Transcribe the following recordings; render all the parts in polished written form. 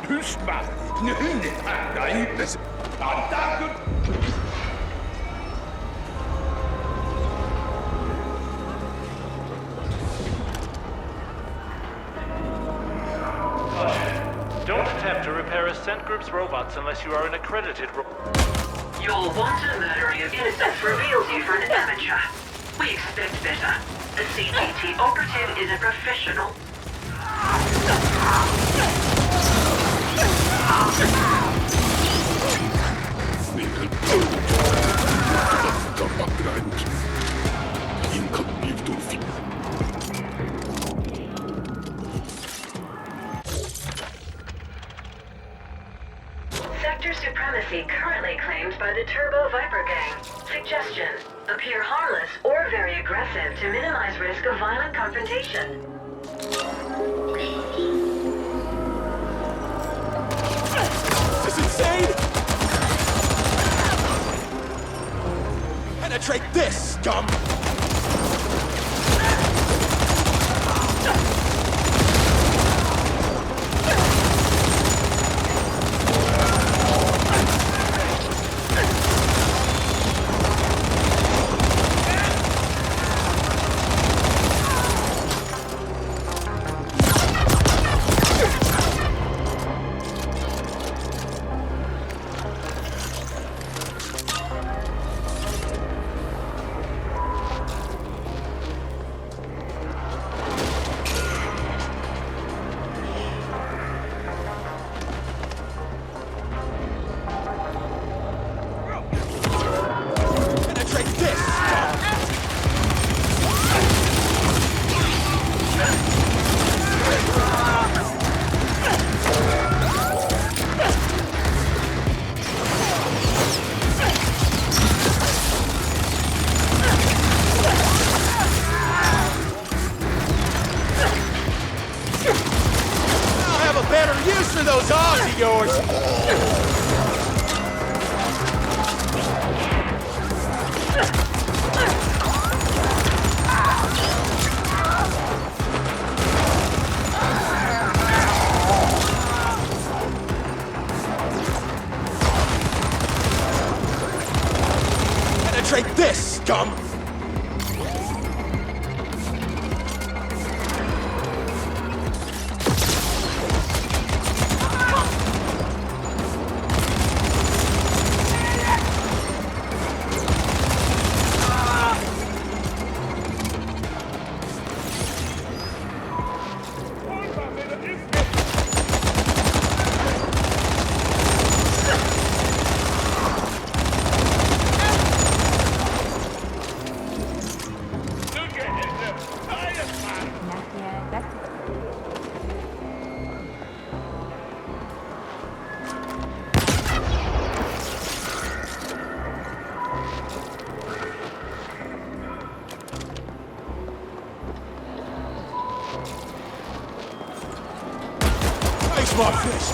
Don't attempt to repair Ascent Group's robots unless you are an accredited Your wanton murdering of innocents reveals you for an amateur. We expect better. A CGT operative is a professional. Sector supremacy currently claimed by the Turbo Viper Gang. Suggestion: appear harmless or very aggressive to minimize risk of violent confrontation. Is this insane? Penetrate this, scum! Those arms of yours! Penetrate this, scum! My fish!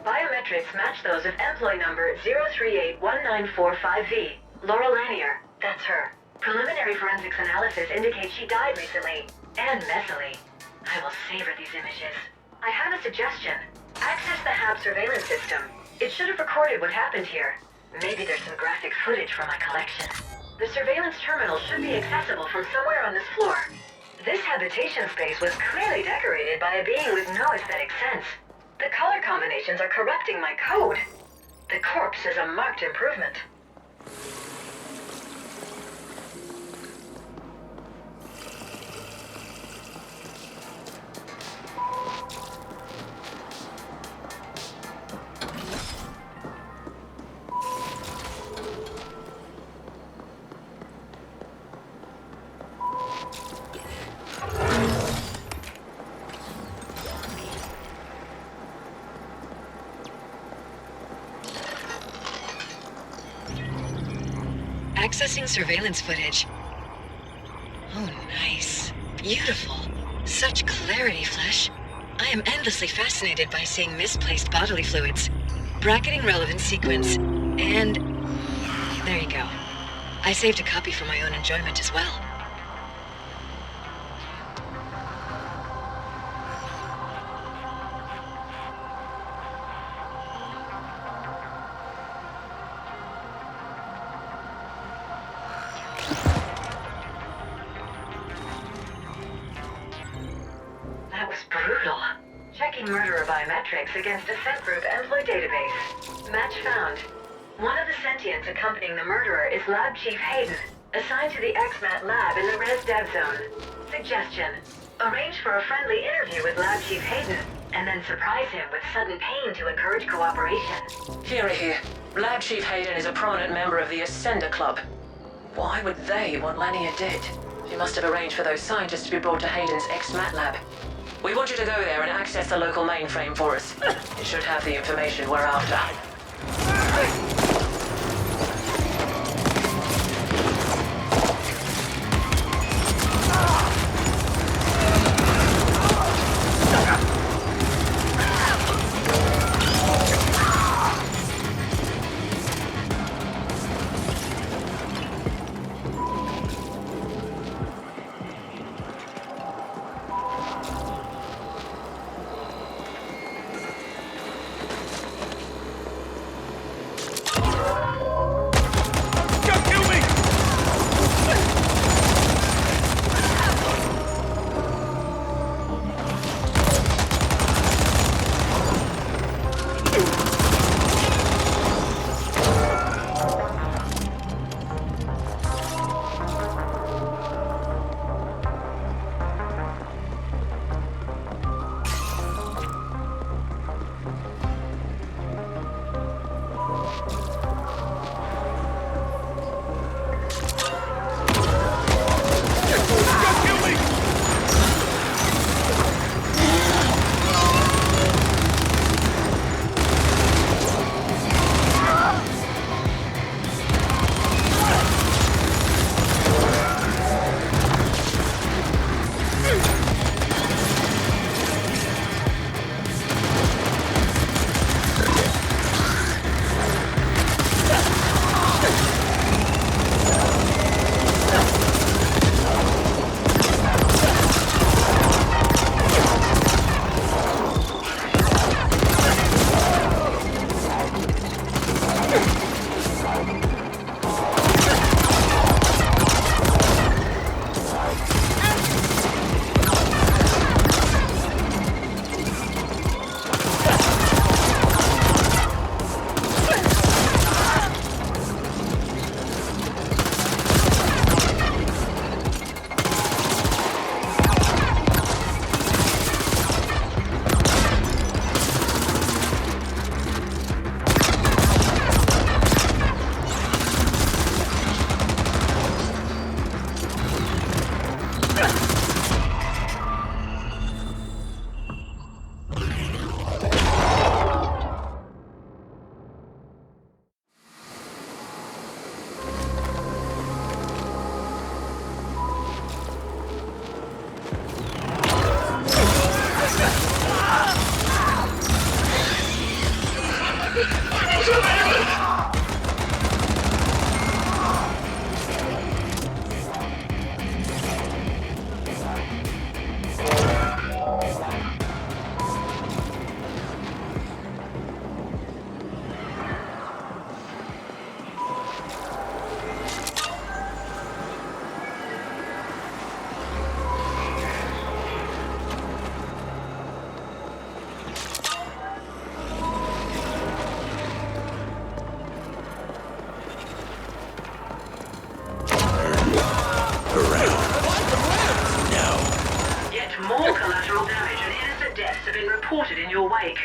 Biometrics match those of employee number 0381945V, Laura Lanier. That's her. Preliminary forensics analysis indicates she died recently, and messily. I will savor these images. I have a suggestion. Access the HAB surveillance system. It should have recorded what happened here. Maybe there's some graphic footage from my collection. The surveillance terminal should be accessible from somewhere on this floor. This habitation space was clearly decorated by a being with no aesthetic sense. The color combinations are corrupting my code. The corpse is a marked improvement. Accessing surveillance footage. Oh, nice. Beautiful. Such clarity, Flesh. I am endlessly fascinated by seeing misplaced bodily fluids. Bracketing relevant sequence. And... there you go. I saved a copy for my own enjoyment as well. That was brutal. Checking murderer biometrics against Ascent Group employee database. Match found. One of the sentients accompanying the murderer is Lab Chief Hayden, assigned to the XMAT lab in the Res Dev Zone. Suggestion. Arrange for a friendly interview with Lab Chief Hayden, and then surprise him with sudden pain to encourage cooperation. Here. Lab Chief Hayden is a prominent member of the Ascender Club. Why would they want Lanier dead? She must have arranged for those scientists to be brought to Hayden's XMAT lab. We want you to go there and access the local mainframe for us. It should have the information we're after. awake.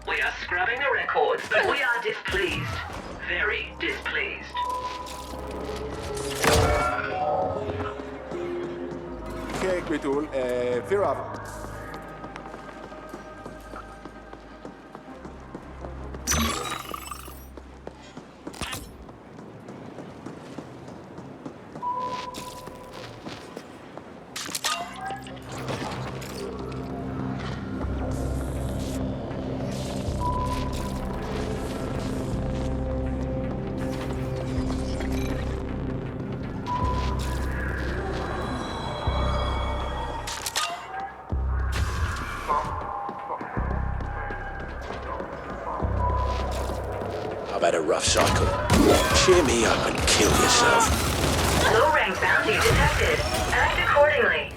We are scrubbing the records, but we are displeased. Very displeased. كيك بتقول في رابع. I've had a rough cycle. Cheer me up and kill yourself. Low-rank bounty detected. Act accordingly.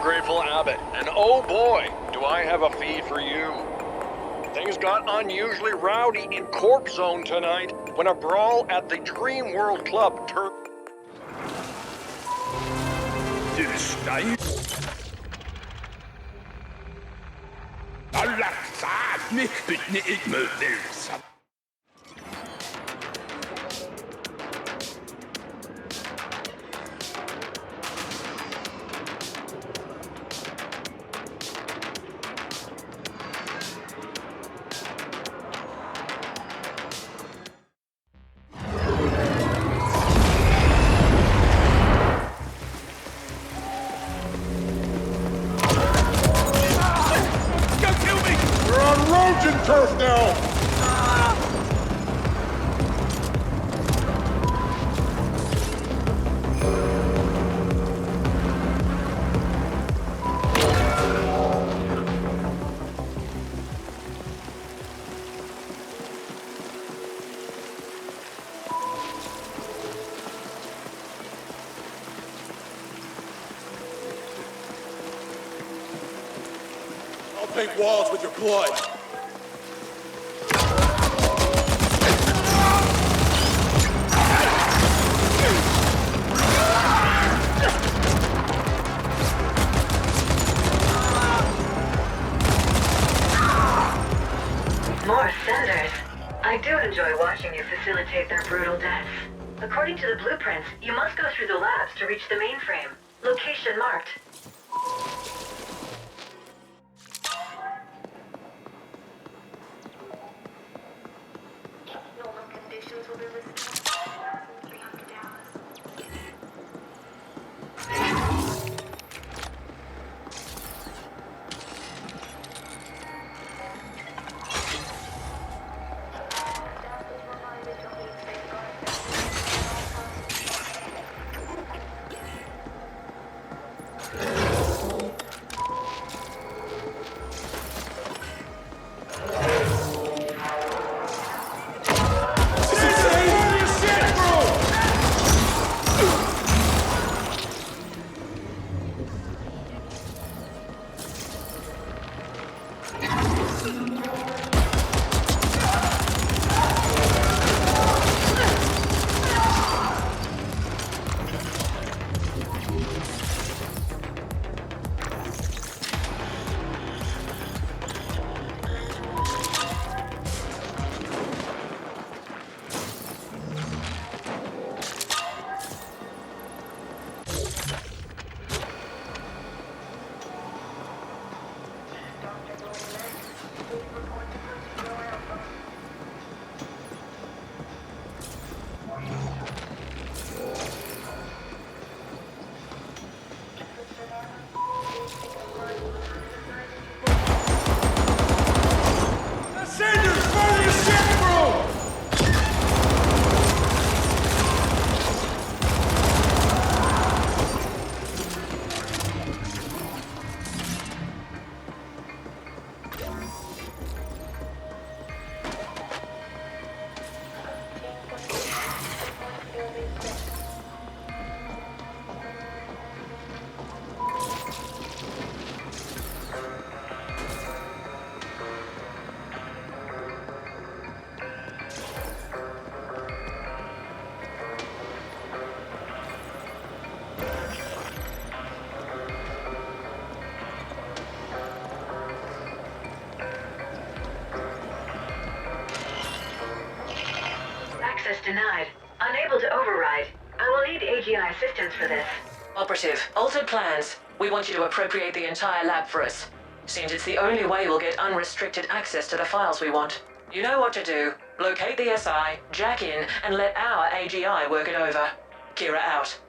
Grateful Abbott, and oh boy, do I have a feed for you. Things got unusually rowdy in Corp Zone tonight when a brawl at the Dream World Club turned. Turf now! I'll paint walls with your blood. More senders. I do enjoy watching you facilitate their brutal deaths. According to the blueprints, you must go through the labs to reach the mainframe. Location marked. Normal conditions will be restored. 300 hours. AGI assistance for this. Operative, altered plans. We want you to appropriate the entire lab for us. Seems it's the only way we'll get unrestricted access to the files we want. You know what to do. Locate the SI, jack in, and let our AGI work it over. Kira out.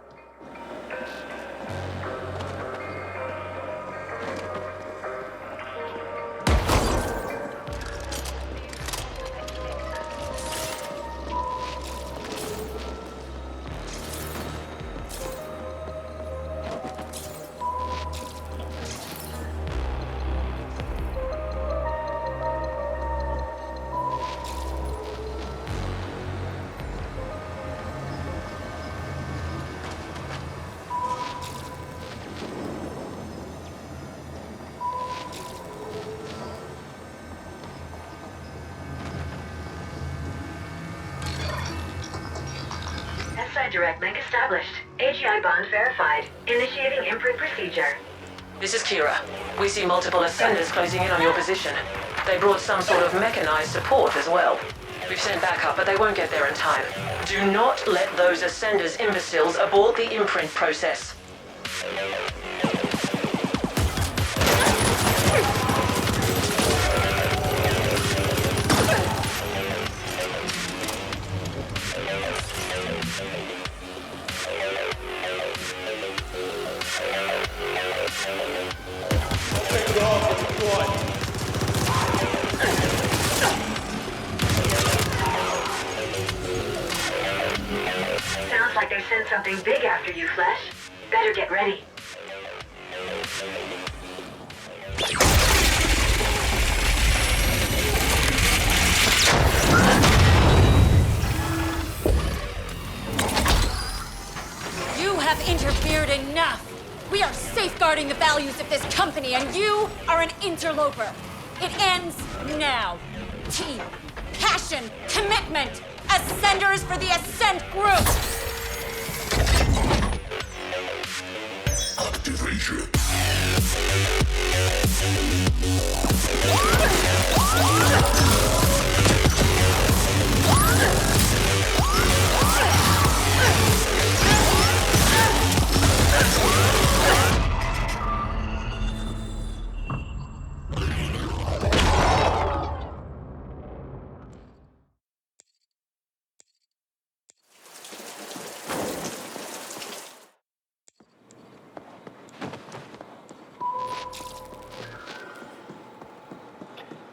Direct link established. AGI bond verified. Initiating imprint procedure. This is Kira. We see multiple ascenders closing in on your position. They brought some sort of mechanized support as well. We've sent backup, but they won't get there in time. Do not let those ascenders imbeciles abort the imprint process. Sounds like they sent something big after you, Flesh. Better get ready. You have interfered enough! We are safeguarding the values of this company, and you are an interloper. It ends now. Team, passion, commitment. Ascenders for the Ascent group. Activation.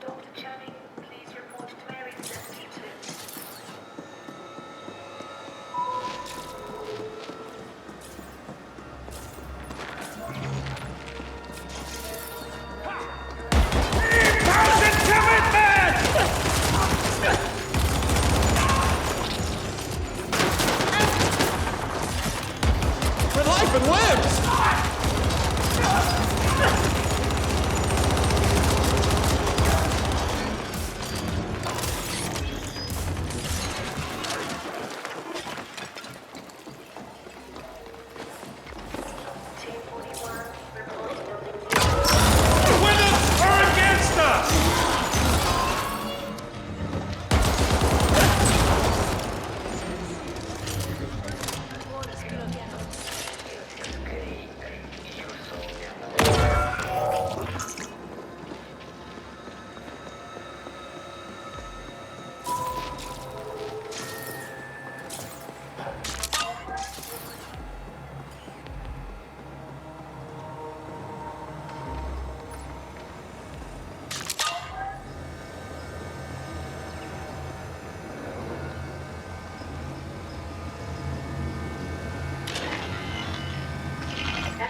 Dr. Channing, please report to Area 72. For life and limbs! Team 41, report building. With us or against us?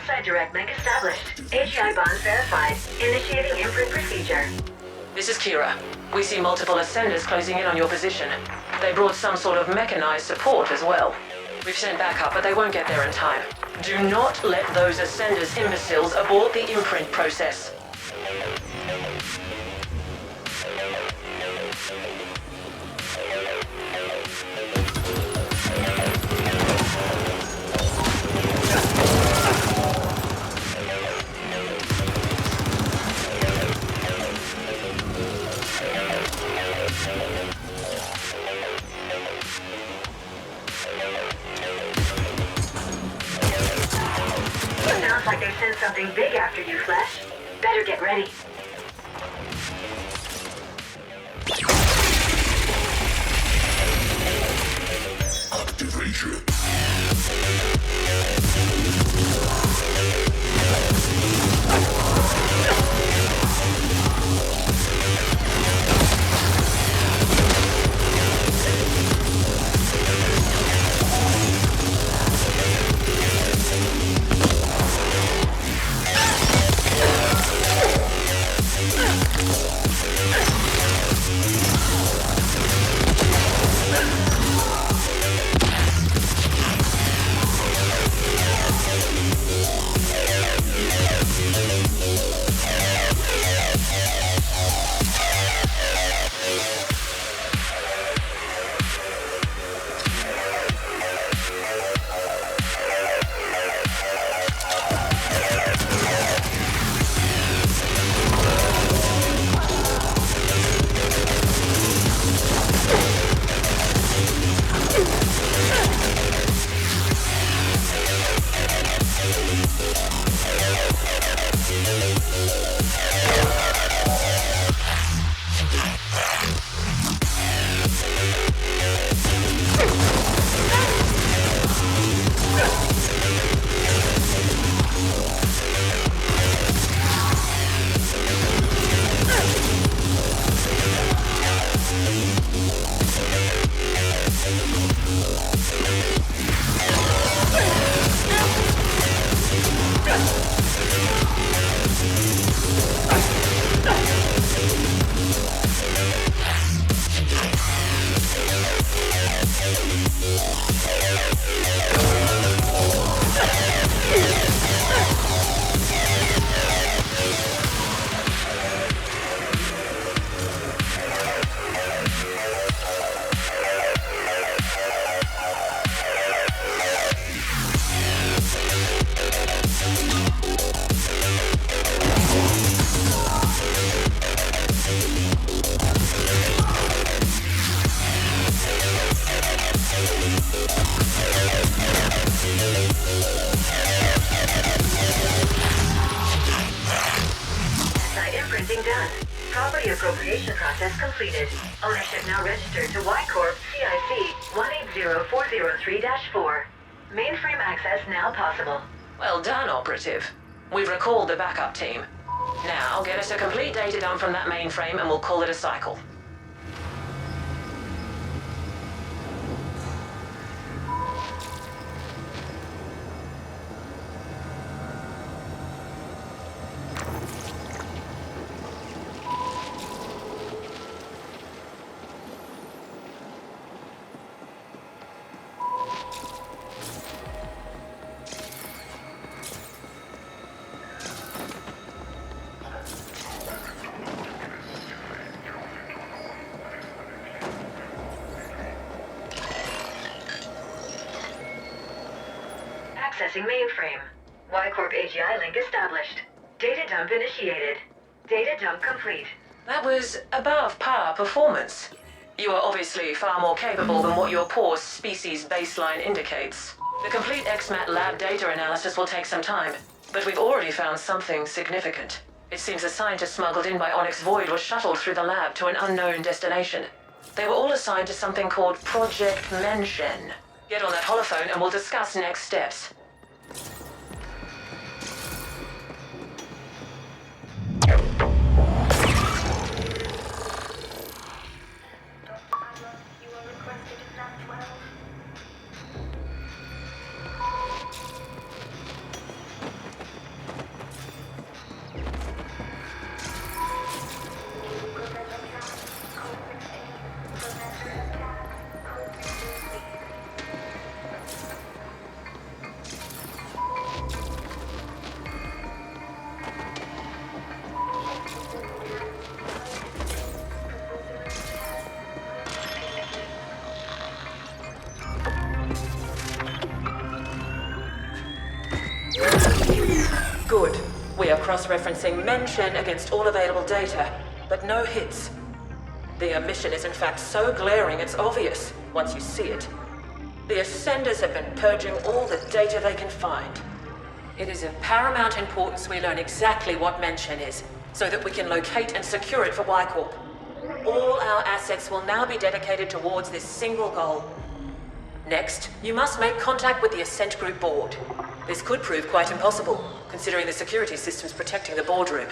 SI direct link established. AGI bond verified. Initiating imprint procedure. This is Kira. We see multiple ascenders closing in on your position. They brought some sort of mechanized support as well. We've sent backup, but they won't get there in time. Do not let those ascenders imbeciles abort the imprint process. like they sent something big after you, Flesh. Better get ready. Activation. Imprinting done. Property appropriation process completed. Ownership now registered to Y-Corp CIC 180403-4. Mainframe access now possible. Well done, Operative. We've recalled the backup team. Now, get us a complete data dump from that mainframe and we'll call it a cycle. Accessing mainframe. Y-Corp AGI link established. Data dump initiated. Data dump complete. That was above par performance. You are obviously far more capable than what your poor species baseline indicates. The complete XMAT lab data analysis will take some time, but we've already found something significant. It seems a scientist smuggled in by Onyx Void was shuttled through the lab to an unknown destination. They were all assigned to something called Project Mention. Get on that holophone and we'll discuss next steps. You are requested to Sat 12. Good. We are cross-referencing Mention against all available data, but no hits. The omission is in fact so glaring it's obvious once you see it. The Ascenders have been purging all the data they can find. It is of paramount importance we learn exactly what Mention is, so that we can locate and secure it for Y-Corp. All our assets will now be dedicated towards this single goal. Next, you must make contact with the Ascent Group board. This could prove quite impossible, considering the security systems protecting the boardroom.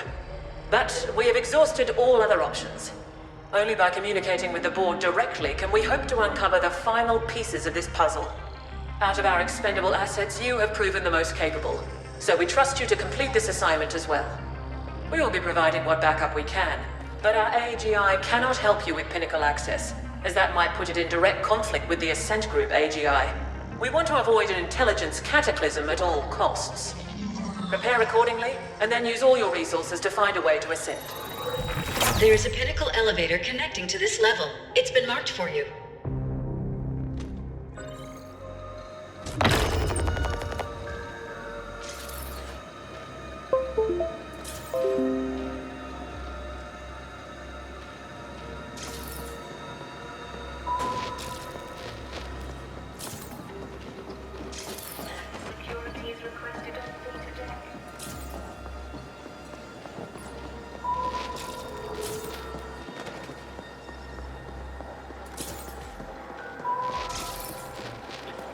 But we have exhausted all other options. Only by communicating with the board directly can we hope to uncover the final pieces of this puzzle. Out of our expendable assets, you have proven the most capable, so we trust you to complete this assignment as well. We will be providing what backup we can, but our AGI cannot help you with Pinnacle access, as that might put it in direct conflict with the Ascent Group AGI. We want to avoid an intelligence cataclysm at all costs. Prepare accordingly, and then use all your resources to find a way to ascend. There is a Pinnacle elevator connecting to this level. It's been marked for you. Security is requested on Theta deck.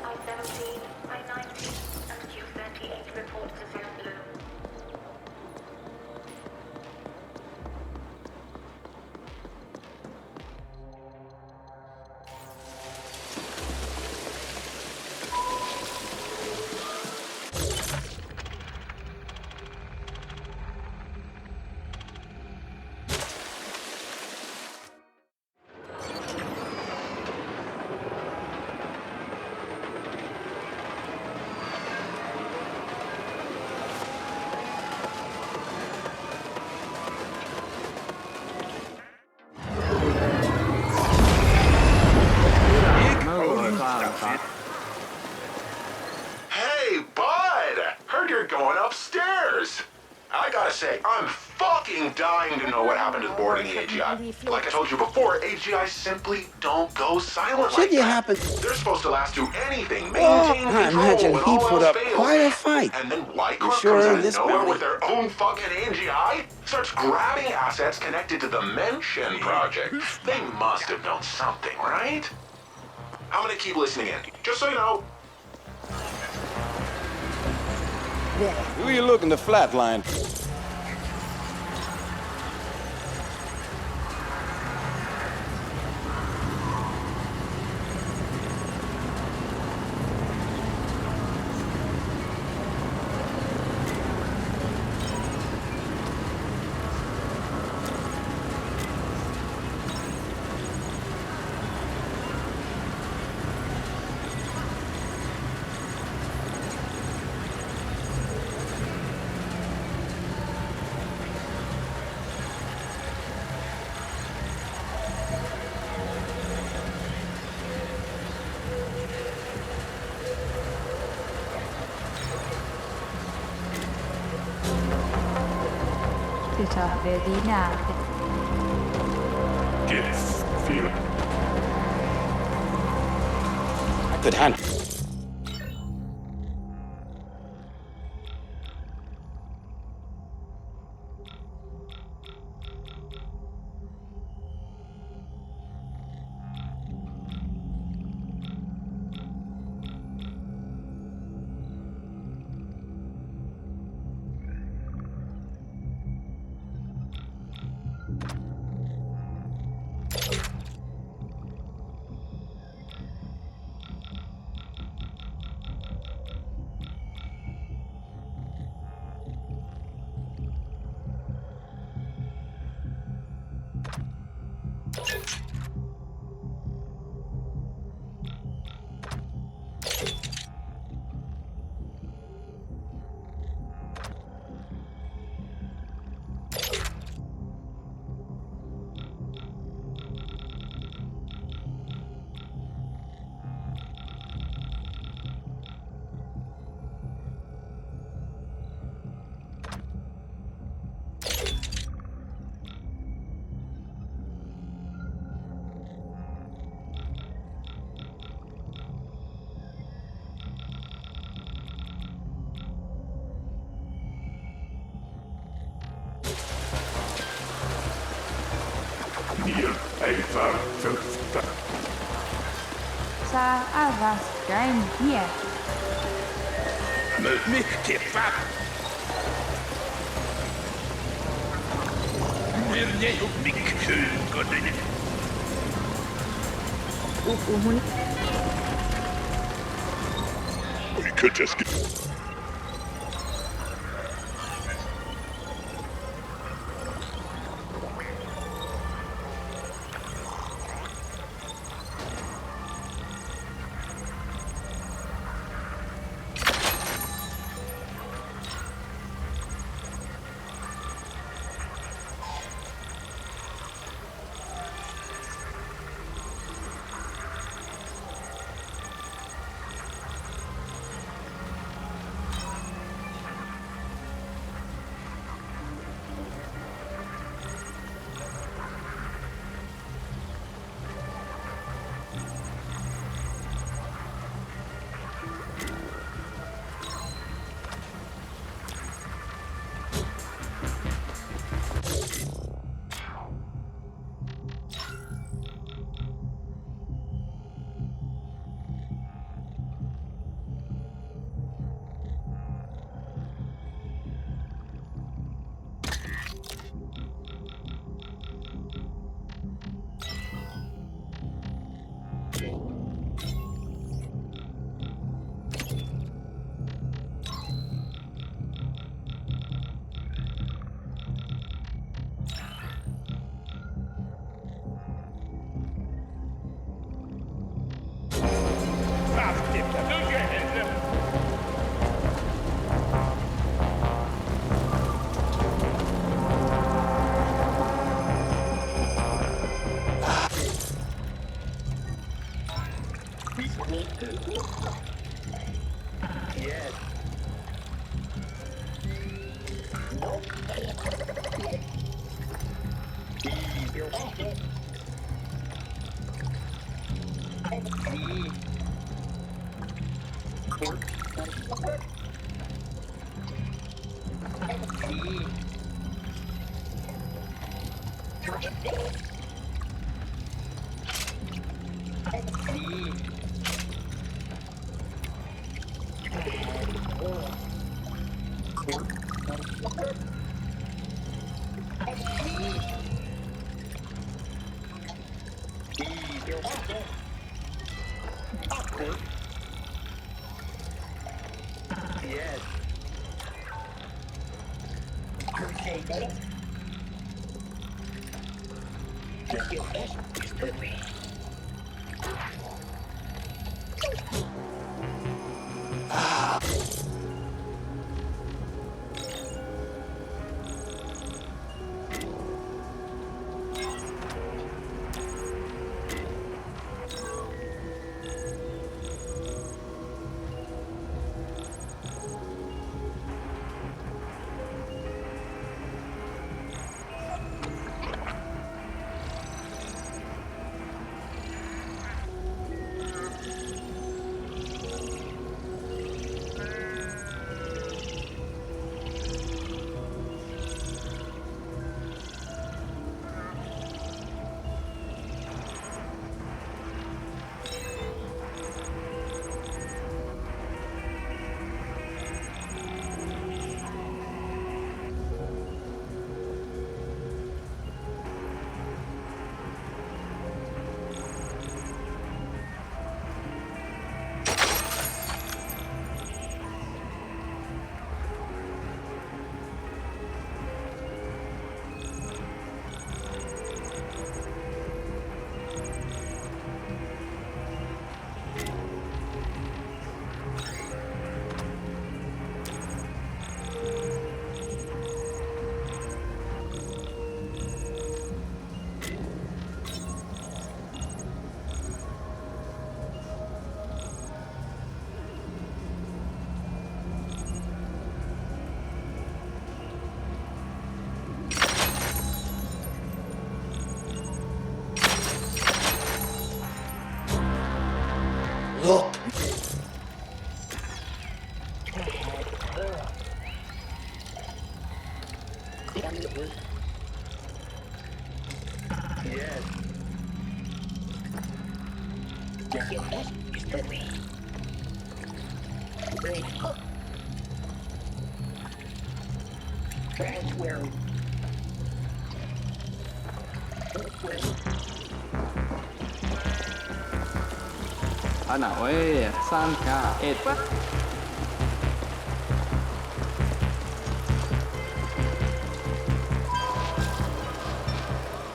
I-17, I-90, and Q-38 report to Zone Blue. Hey, bud! Heard you're going upstairs. I gotta say, I'm fucking dying to know what happened to the board in the AGI. Like I told you before, AGI simply don't go silent Should like you that. happen... They're supposed to last through anything, Oh, maintain I control imagine when he all put else up fails. quite a fight. And then Lycor You sure comes out this of nowhere early? with their own fucking AGI, starts grabbing assets connected to the Mention project. They must have known something, right? I'm gonna keep listening in, just so you know. Who are you looking to flatline? I could handle... Game here. Mycket fan! Mycket kul! We could just get...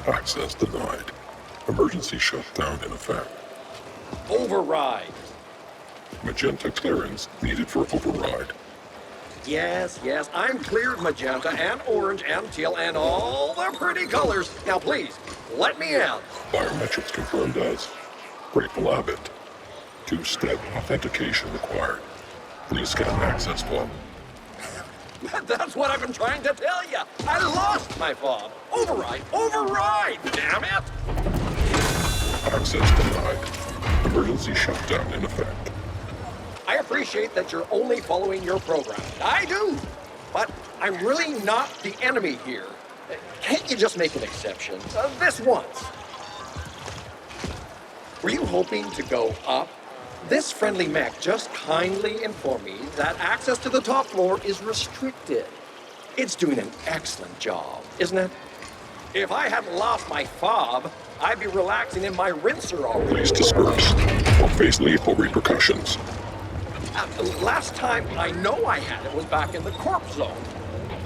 Access denied. Emergency shutdown in effect. Override. Magenta clearance needed for override. Yes, I'm cleared magenta and orange and teal and all the pretty colors. Now please, let me out. Biometrics confirmed as Grateful Abbott. Two-step authentication required. Please scan access fob. That's what I've been trying to tell you. I lost my fob. Override, damn it. Access denied. Emergency shutdown in effect. I appreciate that you're only following your program. I do. But I'm really not the enemy here. Can't you just make an exception? This once. Were you hoping to go up? This friendly mech just kindly informed me that access to the top floor is restricted. It's doing an excellent job, isn't it? If I hadn't lost my fob, I'd be relaxing in my rinser already. Please disperse or face lethal repercussions. Last time I know I had it was back in the corp zone.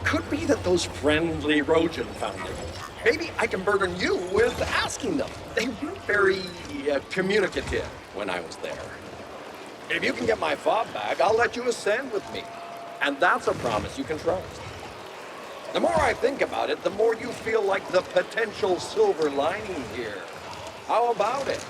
Could be that those friendly Rojan found it. Maybe I can burden you with asking them. They weren't very communicative when I was there. If you can get my fob back, I'll let you ascend with me. And that's a promise you can trust. The more I think about it, the more you feel like the potential silver lining here. How about it?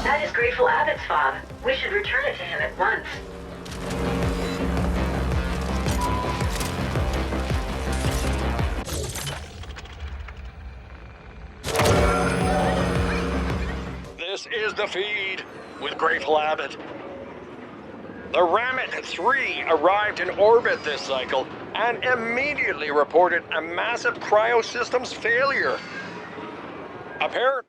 That is Grateful Abbott's fob. We should return it to him at once. This is the feed with Grateful Abbott. The Ramit 3 arrived in orbit this cycle and immediately reported a massive cryosystems failure. Apparently,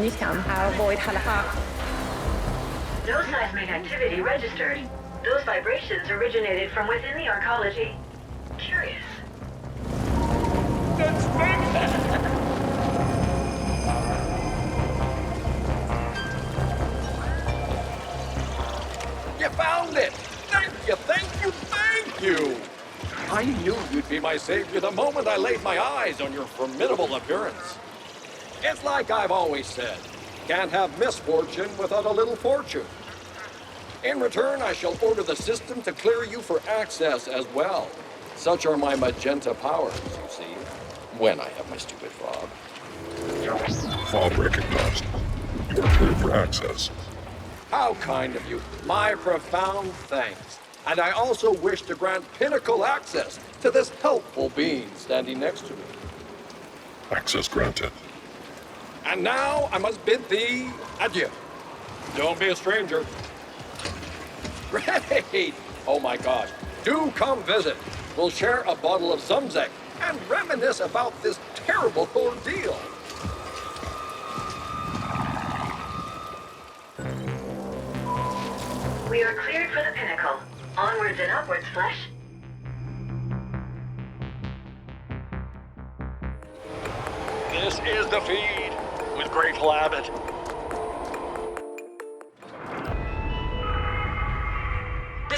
يفهم how avoid حلقات No seismic activity registered. Those vibrations originated from within the arcology. Curious. You found it! Thank you, thank you, thank you! I knew you'd be my savior the moment I laid my eyes on your formidable appearance. It's like I've always said, can't have misfortune without a little fortune. In return, I shall order the system to clear you for access as well. Such are my magenta powers, you see, when I have my stupid fob. Fob recognized. You are cleared for access. How kind of you. My profound thanks. And I also wish to grant pinnacle access to this helpful being standing next to me. Access granted. And now I must bid thee adieu. Don't be a stranger. Great! Oh my gosh. Do come visit. We'll share a bottle of Zumzek and reminisce about this terrible ordeal. We are cleared for the pinnacle. Onwards and upwards, Flesh. This is the feed with Grateful Abbott.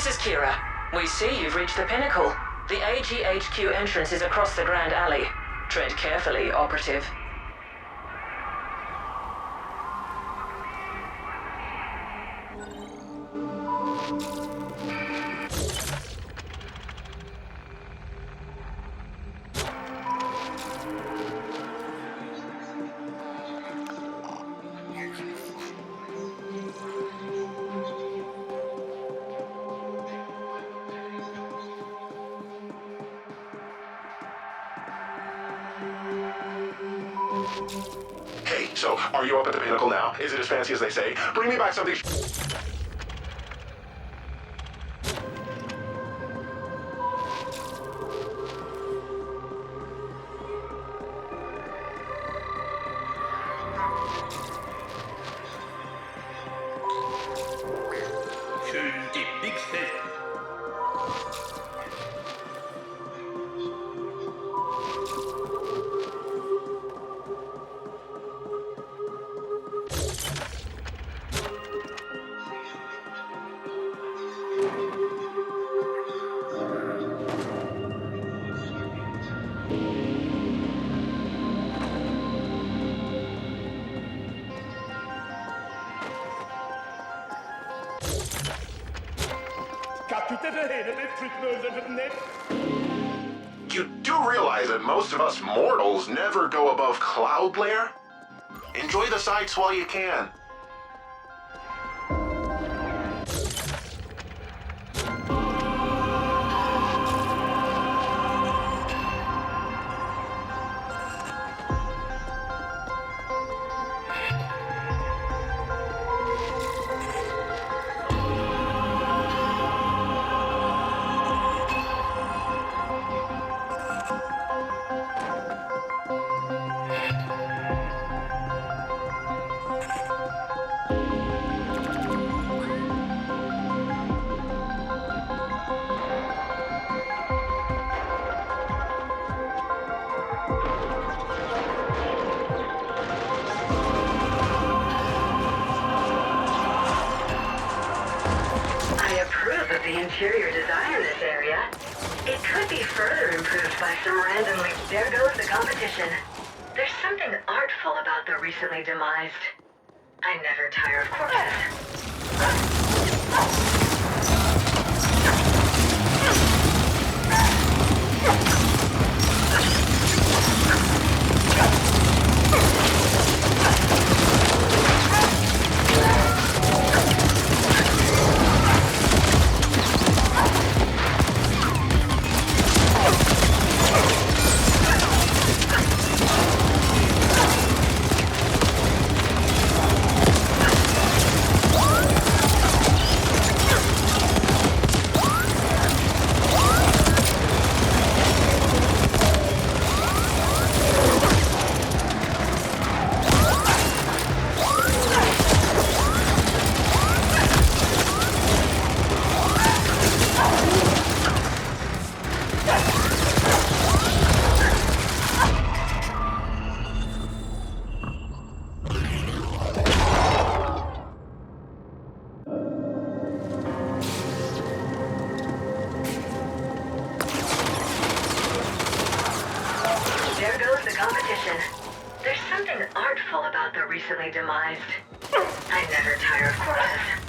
This is Kira. We see you've reached the pinnacle. The AGHQ entrance is across the Grand Alley. Tread carefully, Operative. Hey, so, are you up at the pinnacle now? Is it as fancy as they say? Bring me back something You do realize that most of us mortals never go above cloud layer? Enjoy the sights while you can. The interior design in this area. It could be further improved by some randomly... There goes the competition. There's something artful about the recently demised. I never tire of corpses. quickly demised. I never tire of corpses.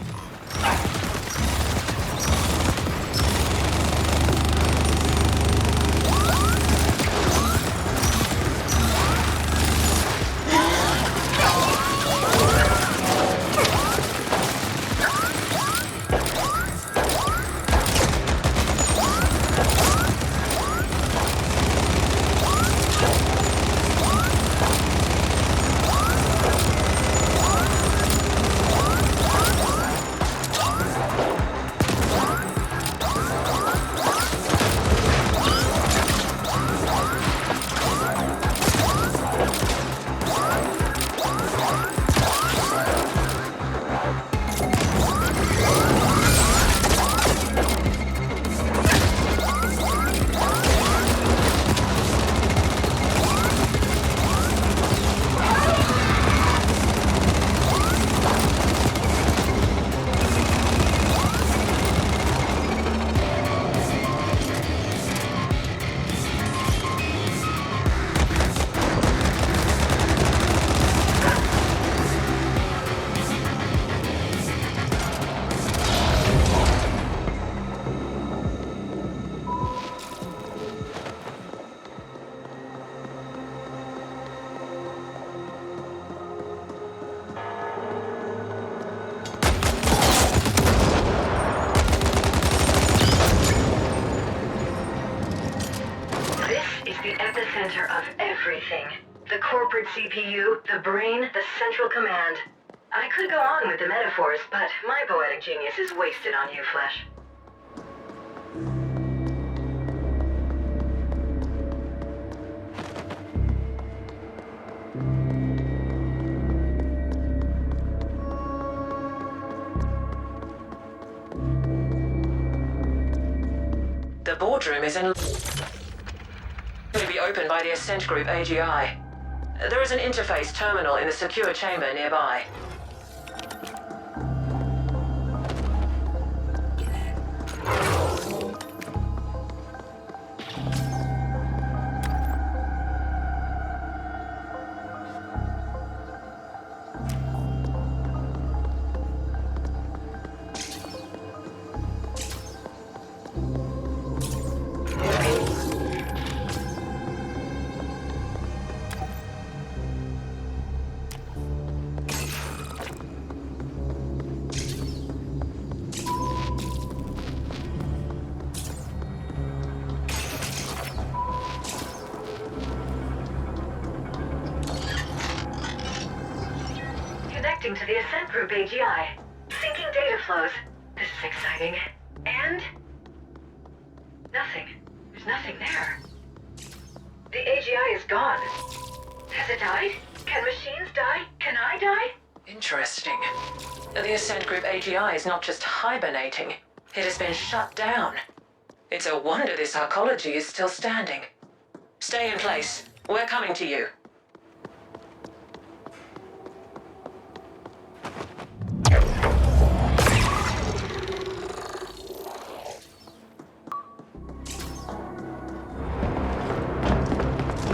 Epicenter of everything. The corporate CPU, the brain, the central command. I could go on with the metaphors, but my poetic genius is wasted on you, Flesh. The boardroom is in... to be opened by the Ascent Group AGI. There is an interface terminal in the secure chamber nearby. To the Ascent Group AGI. Syncing data flows. This is exciting. And... nothing. There's nothing there. The AGI is gone. Has it died? Can machines die? Can I die? Interesting. The Ascent Group AGI is not just hibernating. It has been shut down. It's a wonder this arcology is still standing. Stay in place. We're coming to you.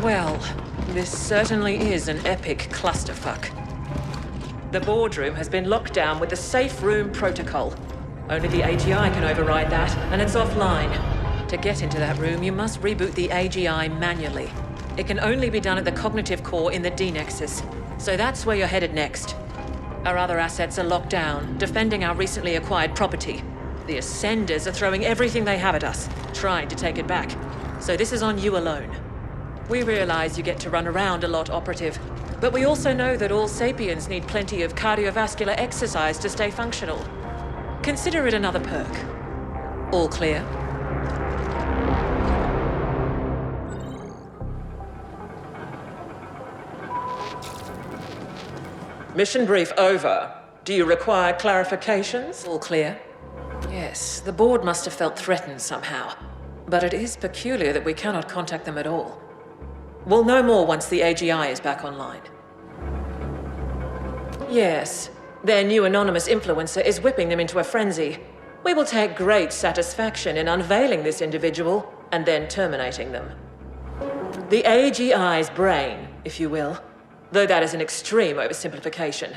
Well, this certainly is an epic clusterfuck. The boardroom has been locked down with the safe room protocol. Only the AGI can override that, and it's offline. To get into that room, you must reboot the AGI manually. It can only be done at the cognitive core in the D-Nexus, so that's where you're headed next. Our other assets are locked down, defending our recently acquired property. The Ascenders are throwing everything they have at us, trying to take it back. So this is on you alone. We realize you get to run around a lot, Operative, but we also know that all sapiens need plenty of cardiovascular exercise to stay functional. Consider it another perk. All clear? Mission brief over. Do you require clarifications? All clear? Yes, the board must have felt threatened somehow. But it is peculiar that we cannot contact them at all. We'll know more once the AGI is back online. Yes, their new anonymous influencer is whipping them into a frenzy. We will take great satisfaction in unveiling this individual and then terminating them. The AGI's brain, if you will, Though that is an extreme oversimplification.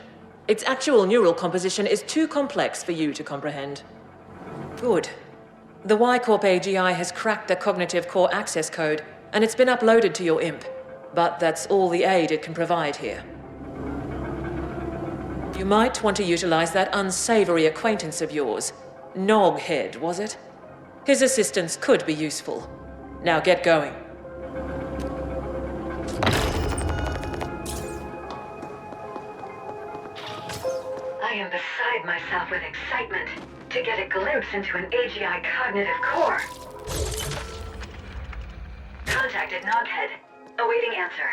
Its actual neural composition is too complex for you to comprehend. Good. The Y-Corp AGI has cracked the cognitive core access code, and it's been uploaded to your imp. But that's all the aid it can provide here. You might want to utilize that unsavory acquaintance of yours. Noghead, was it? His assistance could be useful. Now get going. I am beside myself with excitement to get a glimpse into an AGI cognitive core. Contacted Noghead. Awaiting answer.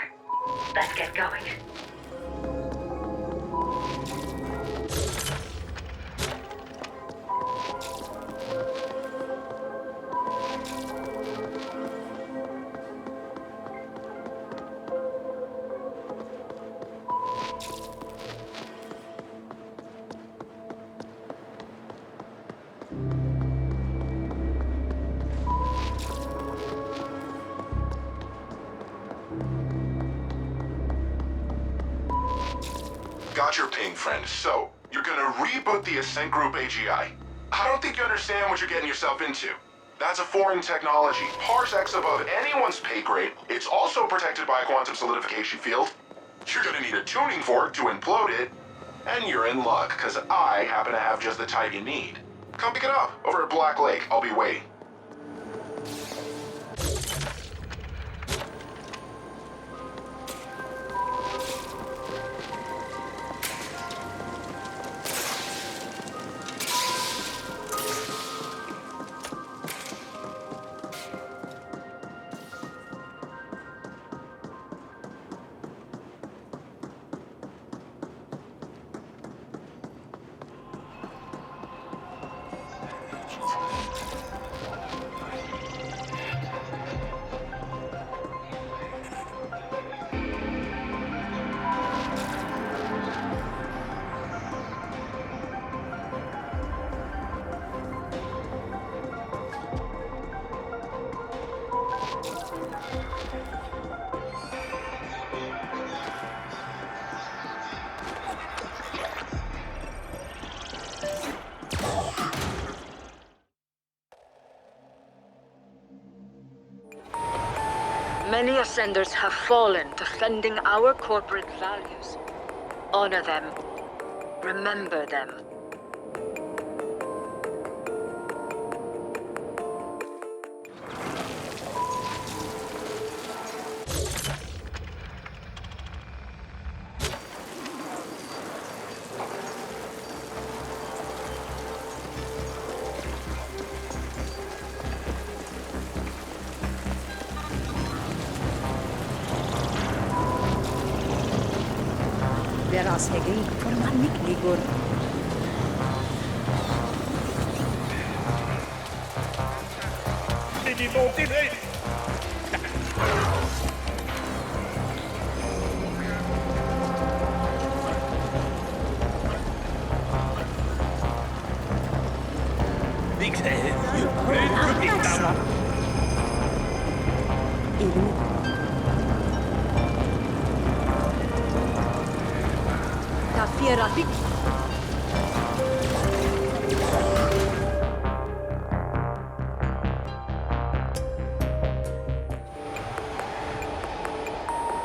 Let's get going. Got your ping, friend. So, you're gonna reboot the Ascent Group AGI. I don't think you understand what you're getting yourself into. That's a foreign technology, parsecs above anyone's pay grade. It's also protected by a quantum solidification field. You're gonna need a tuning fork to implode it. And you're in luck, because I happen to have just the type you need. Come pick it up, over at Black Lake. I'll be waiting. Many Ascenders have fallen defending our corporate values. Honor them. Remember them. Seagate formanik ligur.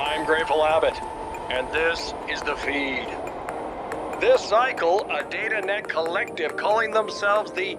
I'm Grateful Abbott, and this is the feed. This cycle, a DataNet collective calling themselves the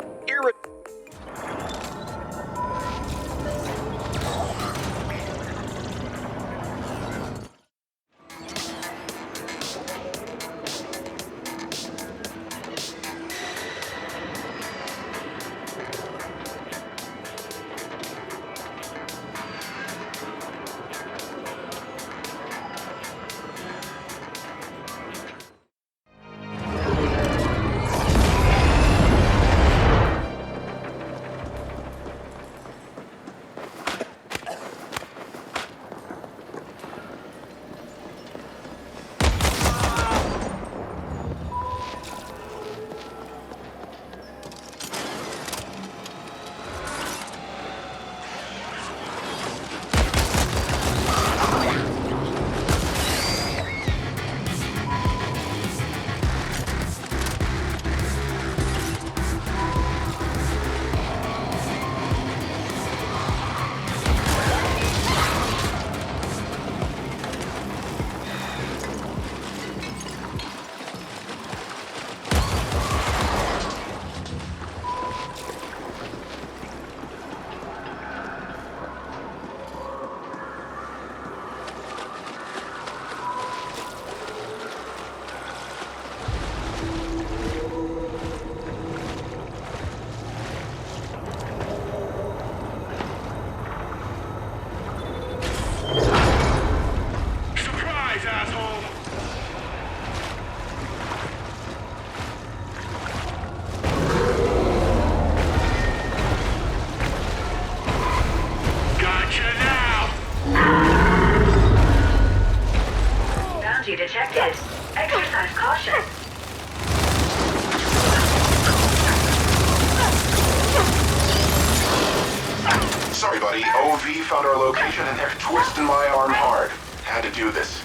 found our location and they're twisting my arm hard. Had to do this.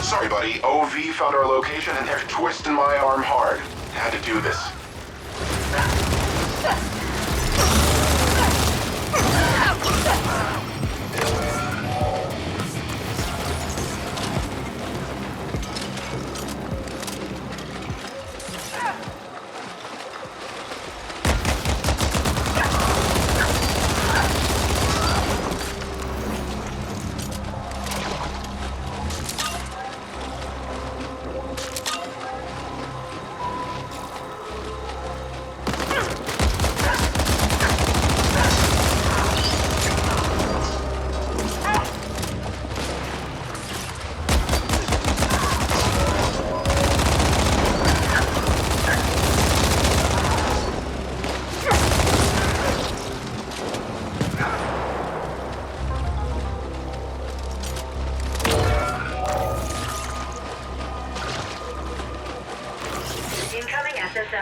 Sorry, buddy. OV found our location and they're twisting my arm hard. Had to do this.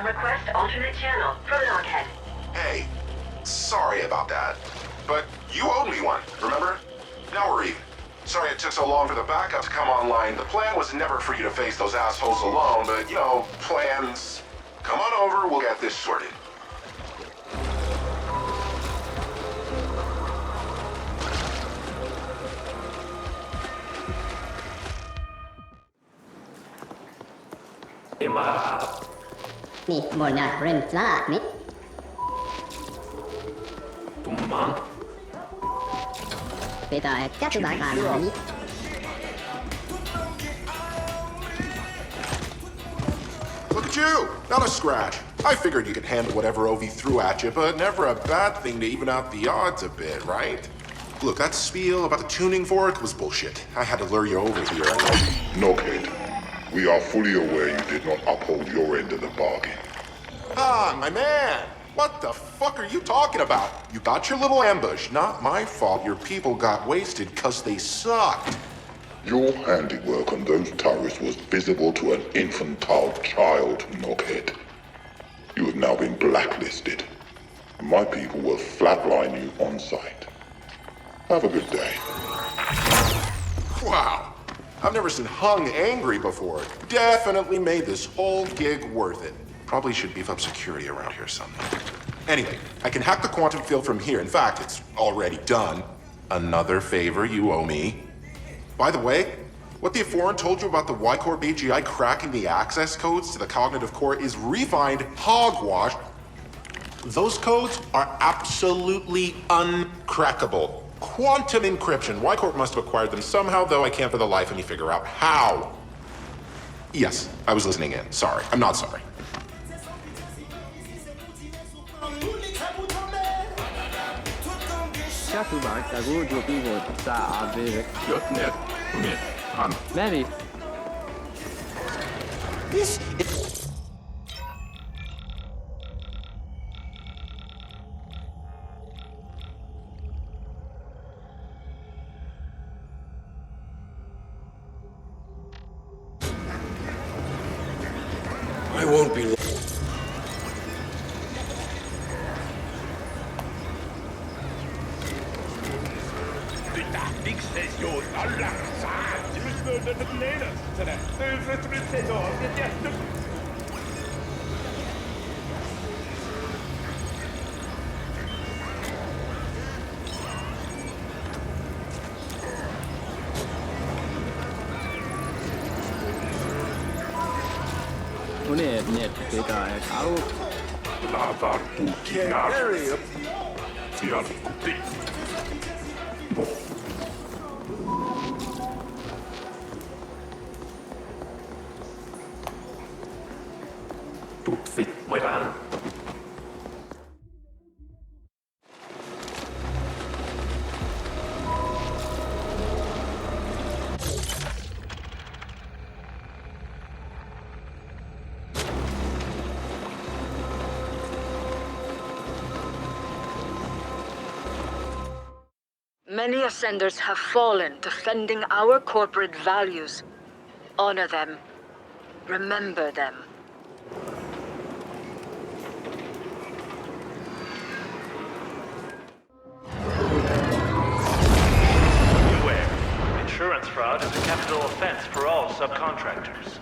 Request alternate channel from Loghead. Hey, sorry about that. But you owed me one, remember? Now we're even. Sorry it took so long for the backup to come online. The plan was never for you to face those assholes alone, but, you know, plans. Come on over, we'll get this sorted. Ni många rymdlar, ni. Beta katubakani. Look at you! Not a scratch. I figured you could handle whatever OV threw at you, but never a bad thing to even out the odds a bit, right? Look, that spiel about the tuning fork was bullshit. I had to lure you over here. No, Kate. We are fully aware you did not uphold your end of the bargain. Ah, my man! What the fuck are you talking about? You got your little ambush. Not my fault your people got wasted because they sucked. Your handiwork on those turrets was visible to an infantile child, knockhead. You have now been blacklisted. My people will flatline you on sight. Have a good day. Wow. I've never seen Hung angry before. Definitely made this whole gig worth it. Probably should beef up security around here someday. Anyway, I can hack the quantum field from here. In fact, it's already done. Another favor you owe me. By the way, what the Foreign told you about the Y-Corp AGI cracking the access codes to the cognitive core is refined hogwash. Those codes are absolutely uncrackable. Quantum encryption. Y-Corp must have acquired them somehow, though I can't for the life of me figure out how. Yes, I was listening in. Sorry. I'm not sorry. This is... I won't be long. Many Ascenders have fallen defending our corporate values. Honor them. Remember them. Beware. Insurance fraud is a capital offense for all subcontractors.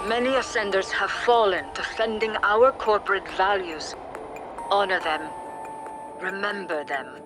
Many Ascenders have fallen defending our corporate values. Honor them. Remember them.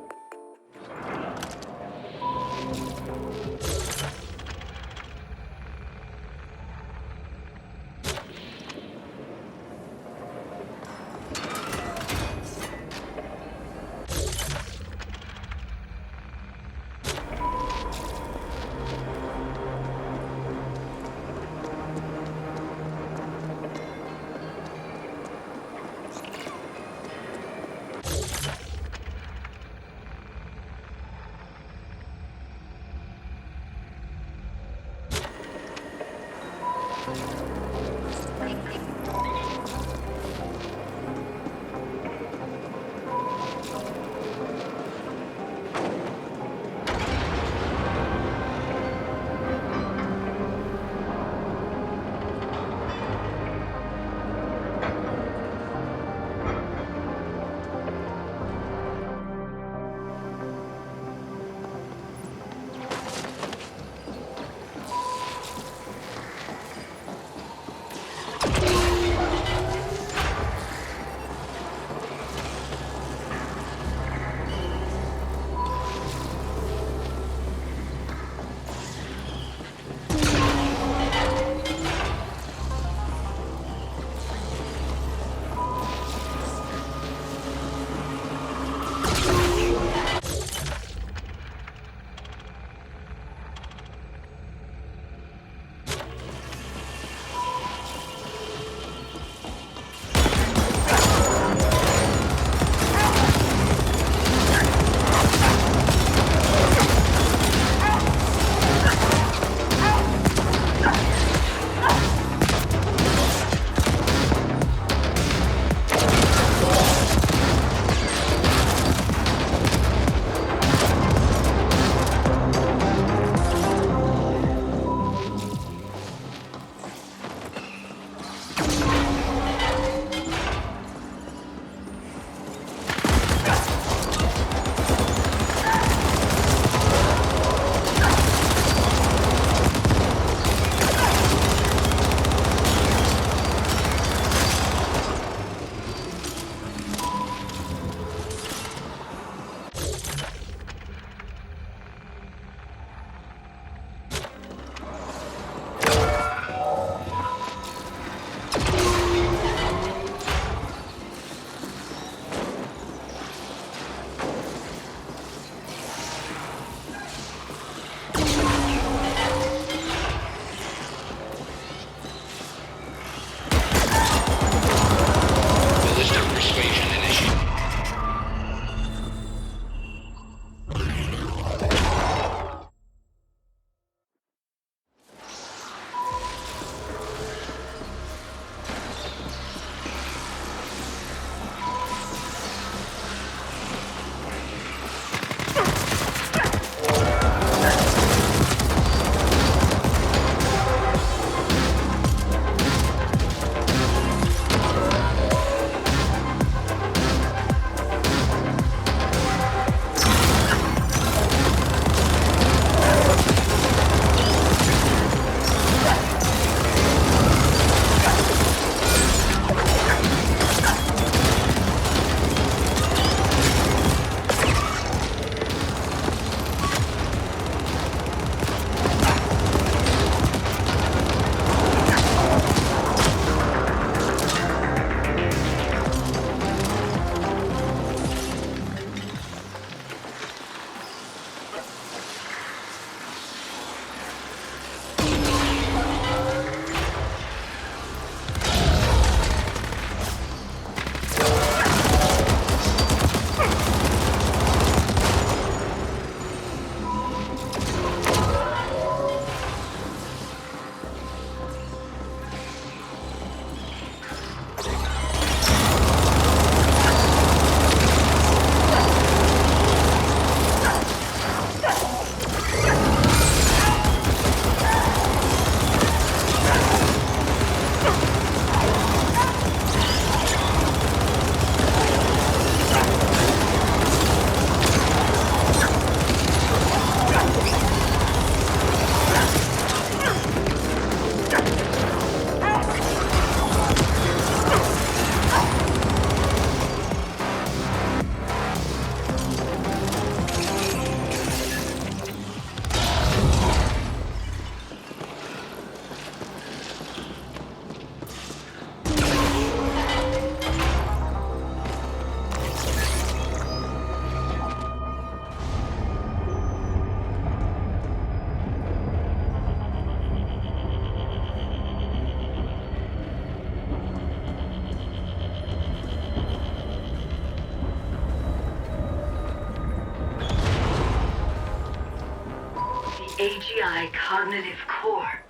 AGI cognitive core.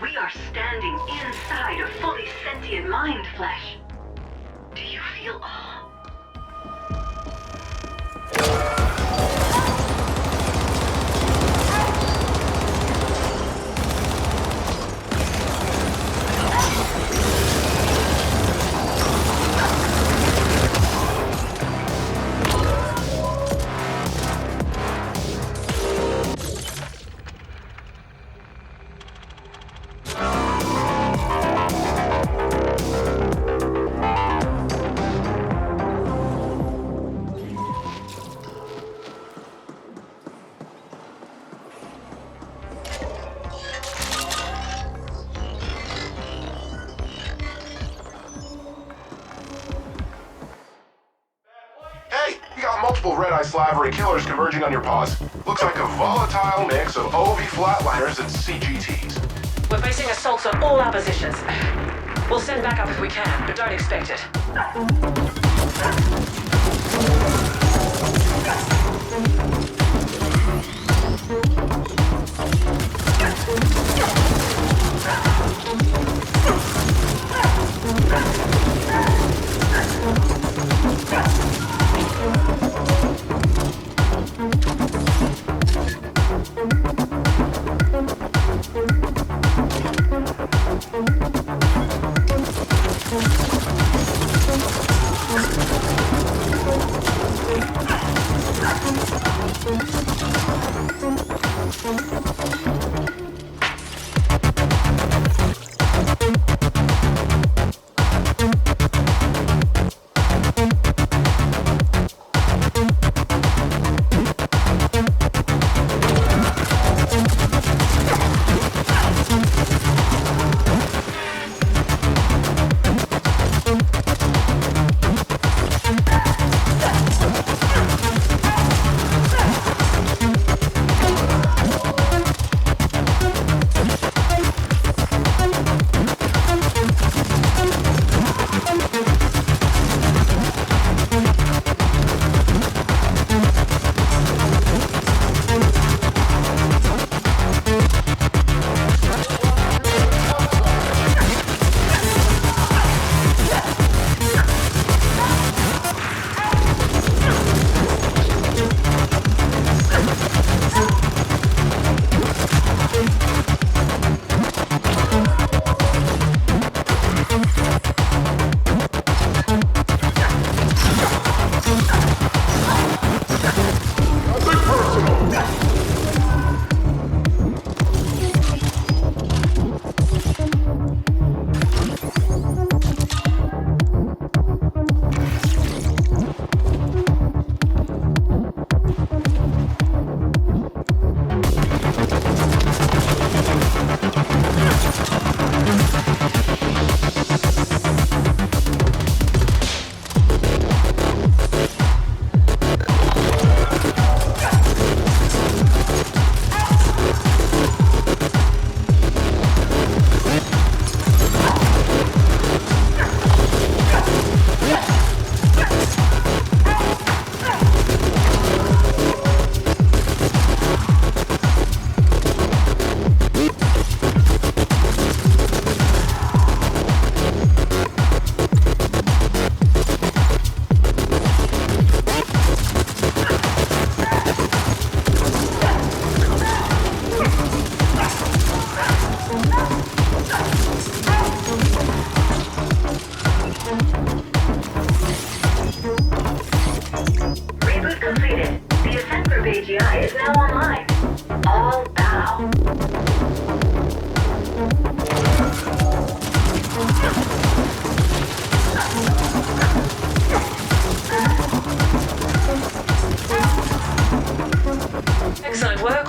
We are standing inside a fully sentient mind flesh. Do you feel awe? Multiple red-eye salivary killers converging on your paws. Looks like a volatile mix of OV flatliners and CGTs. We're basing assaults on all our positions. We'll send backup if we can, but don't expect it.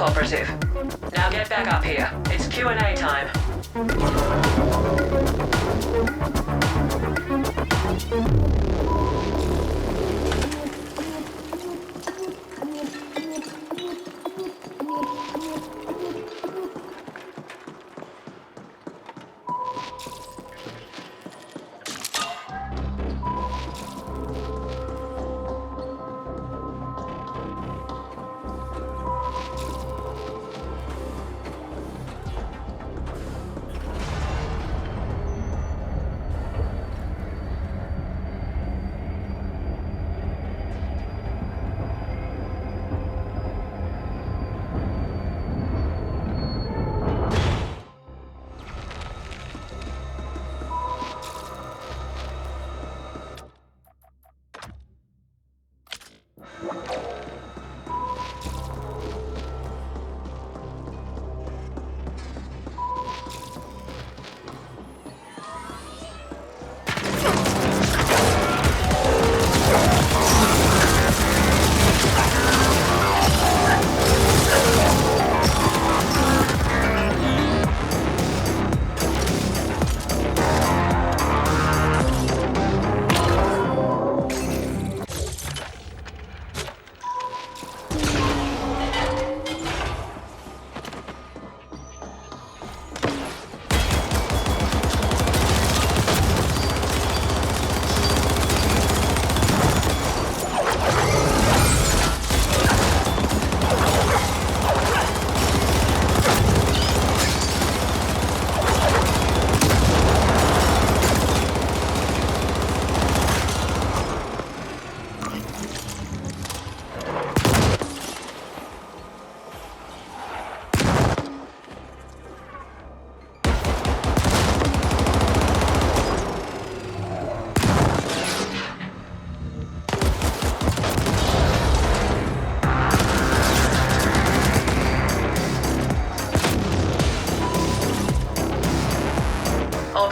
Operative. Now get back up here. It's Q&A time.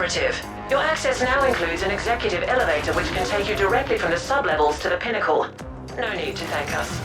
Affirmative. Your access now includes an executive elevator which can take you directly from the sublevels to the pinnacle. No need to thank us.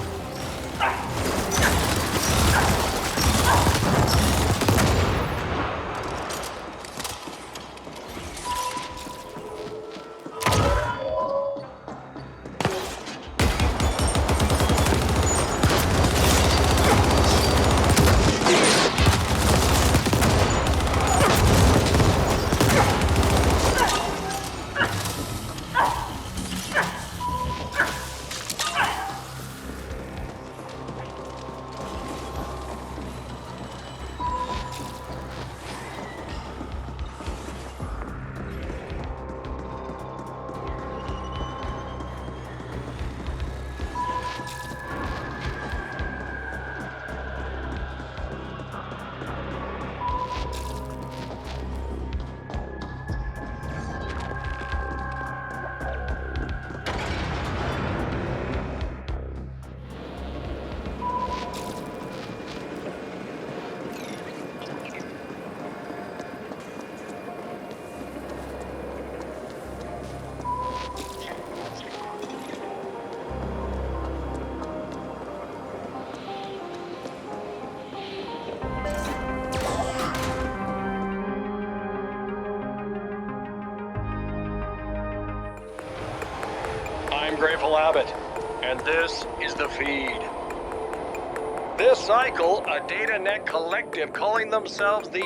I'm Grateful Abbott, and this is the feed. This cycle, a DataNet collective calling themselves the...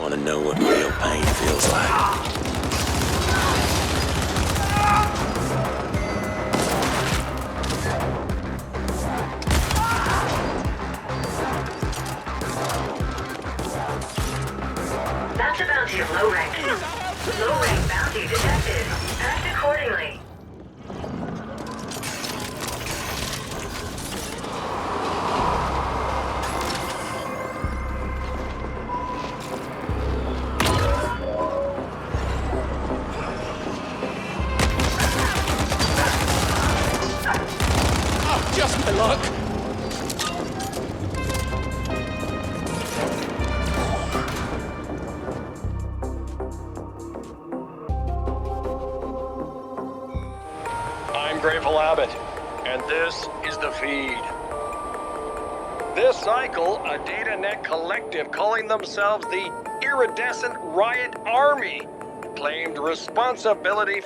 Want to know what real pain feels like? That's a bounty of low rank. Low rank bounty detected. Act accordingly. Just my luck. I'm Grateful Abbott, and this is the feed. This cycle, a DataNet collective calling themselves the Iridescent Riot Army claimed responsibility